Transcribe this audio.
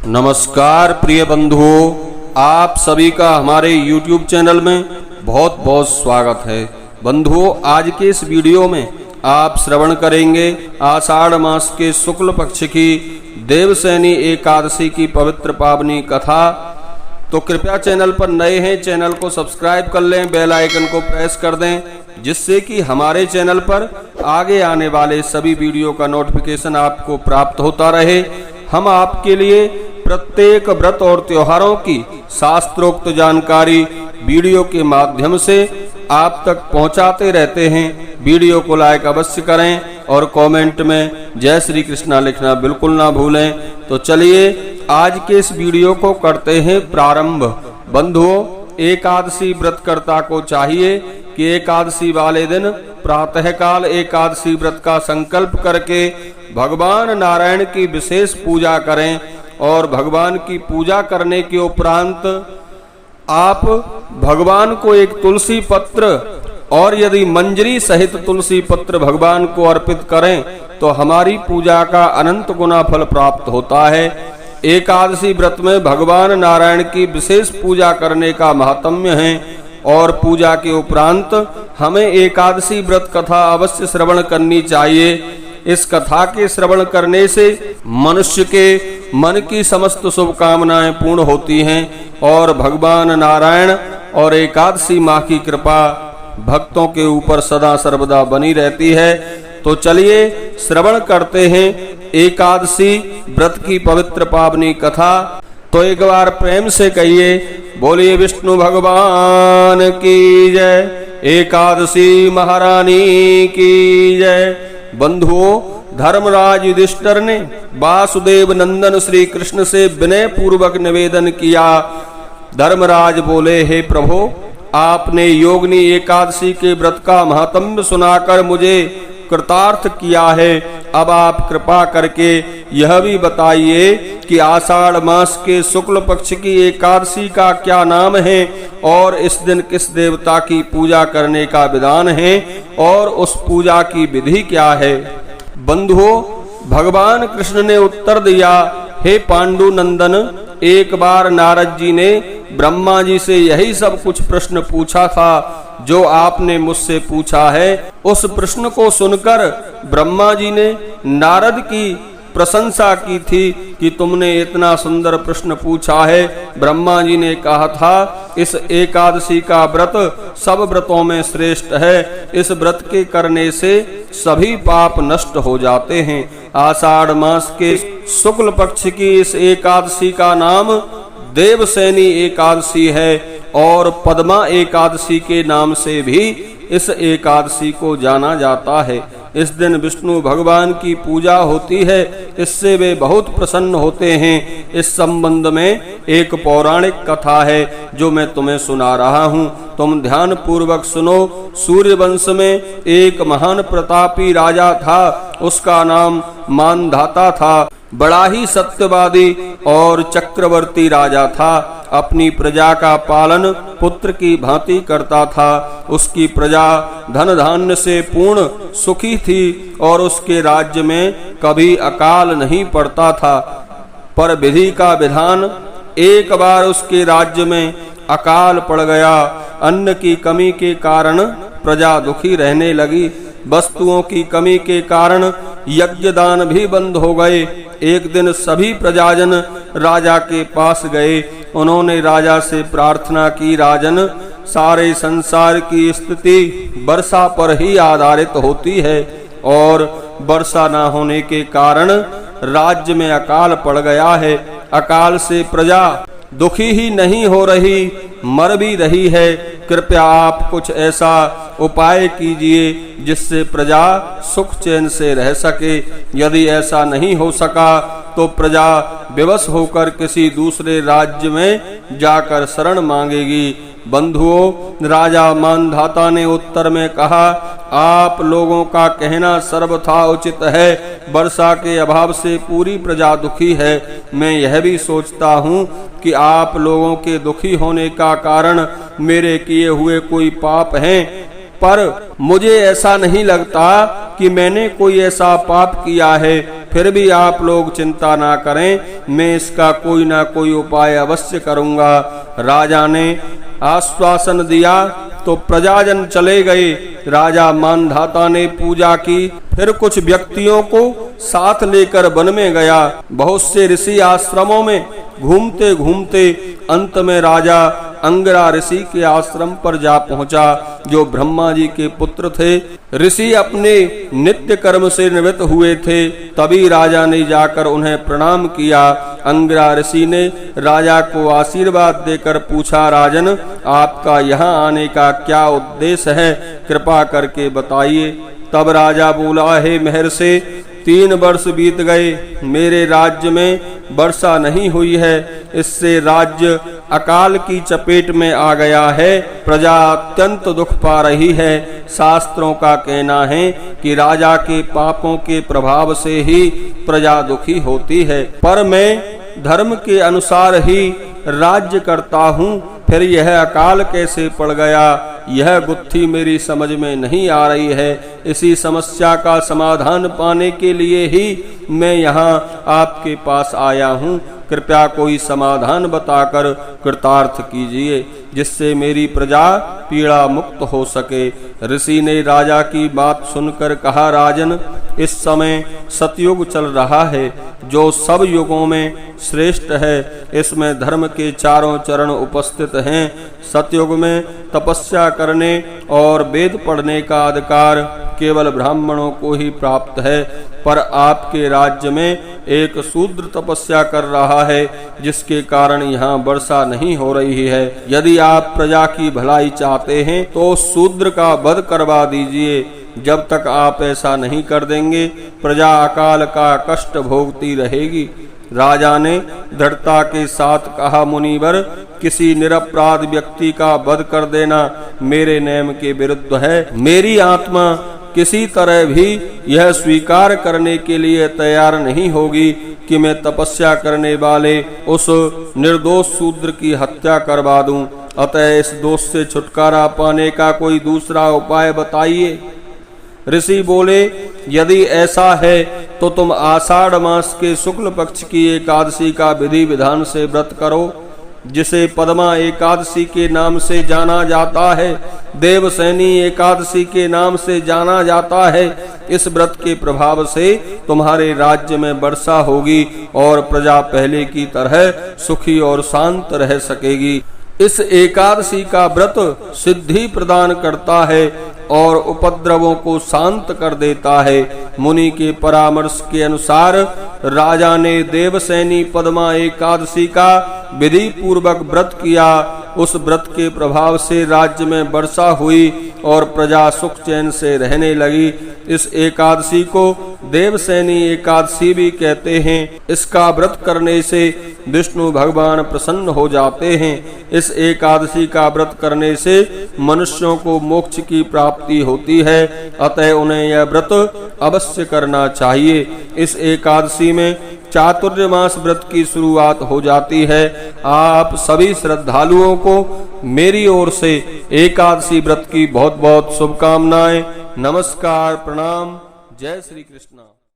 नमस्कार प्रिय बंधुओं, आप सभी का हमारे YouTube चैनल में बहुत बहुत स्वागत है। बंधुओं, आज के इस वीडियो में आप श्रवण करेंगे आषाढ़ मास के शुक्ल पक्ष की देवसैनी एकादशी की पवित्र पावनी कथा। तो कृपया चैनल पर नए हैं, चैनल को सब्सक्राइब कर लें, बेल आइकन को प्रेस कर दें, जिससे कि हमारे चैनल पर आगे आने वाले सभी वीडियो का नोटिफिकेशन आपको प्राप्त होता रहे। हम आपके लिए प्रत्येक व्रत और त्योहारों की शास्त्रोक्त जानकारी वीडियो के माध्यम से आप तक पहुंचाते रहते हैं। वीडियो को लाइक अवश्य करें और कमेंट में जय श्री कृष्णा लिखना बिल्कुल ना भूलें। तो चलिए आज के इस वीडियो को करते हैं प्रारंभ। बंधुओं, एकादशी व्रतकर्ता को चाहिए कि एकादशी वाले दिन प्रातःकाल एकादशी व्रत का संकल्प करके भगवान नारायण की विशेष पूजा करें और भगवान की पूजा करने के उपरांत आप भगवान को एक तुलसी पत्र और यदि मंजरी सहित तुलसी पत्र भगवान को अर्पित करें तो हमारी पूजा का अनंत गुना फल प्राप्त होता है। एकादशी व्रत में भगवान नारायण की विशेष पूजा करने का महात्म्य है और पूजा के उपरांत हमें एकादशी व्रत कथा अवश्य श्रवण करनी चाहिए। इस कथा के श्रवण करने से मनुष्य के मन की समस्त शुभकामनाएं पूर्ण होती हैं और भगवान नारायण और एकादशी माँ की कृपा भक्तों के ऊपर सदा सर्वदा बनी रहती है। तो चलिए श्रवण करते हैं एकादशी व्रत की पवित्र पावनी कथा। तो एक बार प्रेम से कहिए, बोलिए विष्णु भगवान की जय, एकादशी महारानी की जय। बंधुओं, धर्मराज युधिष्ठिर ने वासुदेव नंदन श्री कृष्ण से विनय पूर्वक निवेदन किया। धर्मराज बोले, हे प्रभु, आपने योगिनी एकादशी के व्रत का महात्म्य सुनाकर मुझे कृतार्थ किया है। अब आप कृपा करके यह भी बताइए कि आषाढ़ मास के शुक्ल पक्ष की एकादशी का क्या नाम है और इस दिन किस देवता की पूजा करने का विधान है और उस पूजा की विधि क्या है। बंधुओं, भगवान कृष्ण ने उत्तर दिया, हे पांडु नंदन, एक बार नारद जी ने ब्रह्मा जी से यही सब कुछ प्रश्न पूछा था जो आपने मुझसे पूछा है। उस प्रश्न को सुनकर ब्रह्मा जी ने नारद की प्रशंसा की थी कि तुमने इतना सुंदर प्रश्न पूछा है। ब्रह्मा जी ने कहा था, इस एकादशी का व्रत सब व्रतों में श्रेष्ठ है। इस व्रत के करने से सभी पाप नष्ट हो जाते हैं। आषाढ़ मास के शुक्ल पक्ष की इस एकादशी का नाम देवसैनी एकादशी है और पद्मा एकादशी के नाम से भी इस एकादशी को जाना जाता है। इस दिन विष्णु भगवान की पूजा होती है, इससे वे बहुत प्रसन्न होते हैं। इस संबंध में एक पौराणिक कथा है जो मैं तुम्हें सुना रहा हूँ, तुम ध्यान पूर्वक सुनो। सूर्यवंश में एक महान प्रतापी राजा था, उसका नाम मानधाता था। बड़ा ही सत्यवादी और चक्रवर्ती राजा था। अपनी प्रजा का पालन पुत्र की भांति करता था। उसकी प्रजा धन धान्य से पूर्ण सुखी थी और उसके राज्य में कभी अकाल नहीं पड़ता था। पर विधि का विधान, एक बार उसके राज्य में अकाल पड़ गया। अन्न की कमी के कारण प्रजा दुखी रहने लगी। वस्तुओं की कमी के कारण यज्ञ दान भी बंद हो गए। एक दिन सभी प्रजाजन राजा के पास गए। उन्होंने राजा से प्रार्थना की, राजन, सारे संसार की स्थिति वर्षा पर ही आधारित होती है और वर्षा न होने के कारण राज्य में अकाल पड़ गया है। अकाल से प्रजा दुखी ही नहीं हो रही, मर भी रही है। कृपया आप कुछ ऐसा उपाय कीजिए जिससे प्रजा सुख चैन से रह सके। यदि ऐसा नहीं हो सका तो प्रजा विवश होकर किसी दूसरे राज्य में जाकर शरण मांगेगी। बंधुओं, राजा मानधाता ने उत्तर में कहा, आप लोगों का कहना सर्वथा उचित है। वर्षा के अभाव से पूरी प्रजा दुखी है। मैं यह भी सोचता हूँ कि आप लोगों के दुखी होने का कारण मेरे किए हुए कोई पाप हैं, पर मुझे ऐसा नहीं लगता कि मैंने कोई ऐसा पाप किया है। फिर भी आप लोग चिंता ना करें, मैं इसका कोई ना कोई उपाय अवश्य करूंगा। राजा ने आश्वासन दिया तो प्रजाजन चले गए। राजा मानधाता ने पूजा की, फिर कुछ व्यक्तियों को साथ लेकर वन में गया। बहुत से ऋषि आश्रमों में घूमते घूमते अंत में राजा अंगिरा ऋषि के आश्रम पर जा पहुंचा, जो ब्रह्मा जी के पुत्र थे। ऋषि अपने नित्य कर्म से निवृत्त हुए थे। तभी राजा ने जाकर उन्हें प्रणाम किया। अंगिरा ऋषि ने राजा को आशीर्वाद देकर पूछा, राजन, आपका यहाँ आने का क्या उद्देश्य है, कृपा करके बताइए। तब राजा बोला, हे महर्षि, 3 वर्ष बीत गए, मेरे राज्य में वर्षा नहीं हुई है। इससे राज्य अकाल की चपेट में आ गया है। प्रजा अत्यंत दुख पा रही है। शास्त्रों का कहना है कि राजा के पापों के प्रभाव से ही प्रजा दुखी होती है, पर मैं धर्म के अनुसार ही राज्य करता हूँ। फिर यह अकाल कैसे पड़ गया, यह गुत्थी मेरी समझ में नहीं आ रही है। इसी समस्या का समाधान पाने के लिए ही मैं यहाँ आपके पास आया हूँ। कृपया कोई समाधान बताकर कृतार्थ कीजिए, जिससे मेरी प्रजा पीड़ा मुक्त हो सके। ऋषि ने राजा की बात सुनकर कहा, राजन, इस समय सतयुग चल रहा है, जो सब युगों में श्रेष्ठ है। इसमें धर्म के चारों चरण उपस्थित हैं। सतयुग में तपस्या करने और वेद पढ़ने का अधिकार केवल ब्राह्मणों को ही प्राप्त है, पर आपके राज्य में एक शूद्र तपस्या कर रहा है, जिसके कारण यहाँ वर्षा नहीं हो रही है। यदि आप प्रजा की भलाई चाहते हैं तो शूद्र का वध करवा दीजिए। जब तक आप ऐसा नहीं कर देंगे, प्रजा अकाल का कष्ट भोगती रहेगी। राजा ने दृढ़ता के साथ कहा, मुनिवर, किसी निरपराध व्यक्ति का वध कर देना मेरे नियम के विरुद्ध है। मेरी आत्मा किसी तरह भी यह स्वीकार करने के लिए तैयार नहीं होगी कि मैं तपस्या करने वाले उस निर्दोष शूद्र की हत्या करवा दूं। अतः इस दोष से छुटकारा पाने का कोई दूसरा उपाय बताइए। ऋषि बोले, यदि ऐसा है तो तुम आषाढ़ मास के शुक्ल पक्ष की एकादशी का विधि विधान से व्रत करो, जिसे पद्मा एकादशी के नाम से जाना जाता है, देवसैनी एकादशी के नाम से जाना जाता है। इस व्रत के प्रभाव से तुम्हारे राज्य में वर्षा होगी और प्रजा पहले की तरह सुखी और शांत रह सकेगी। इस एकादशी का व्रत सिद्धि प्रदान करता है और उपद्रवों को शांत कर देता है। मुनि के परामर्श के अनुसार राजा ने देवसैनी पद्मा एकादशी का विधि पूर्वक व्रत किया। उस व्रत के प्रभाव से राज्य में वर्षा हुई और प्रजा सुख चैन से रहने लगी। इस एकादशी को देवसैनी एकादशी भी कहते हैं। इसका व्रत करने से विष्णु भगवान प्रसन्न हो जाते हैं। इस एकादशी का व्रत करने से मनुष्यों को मोक्ष की प्राप्ति होती है, अतः उन्हें यह व्रत अवश्य करना चाहिए। इस एकादशी में चातुर्मास व्रत की शुरुआत हो जाती है। आप सभी श्रद्धालुओं को मेरी ओर से एकादशी व्रत की बहुत बहुत शुभकामनाएं। नमस्कार, प्रणाम, जय श्री कृष्ण।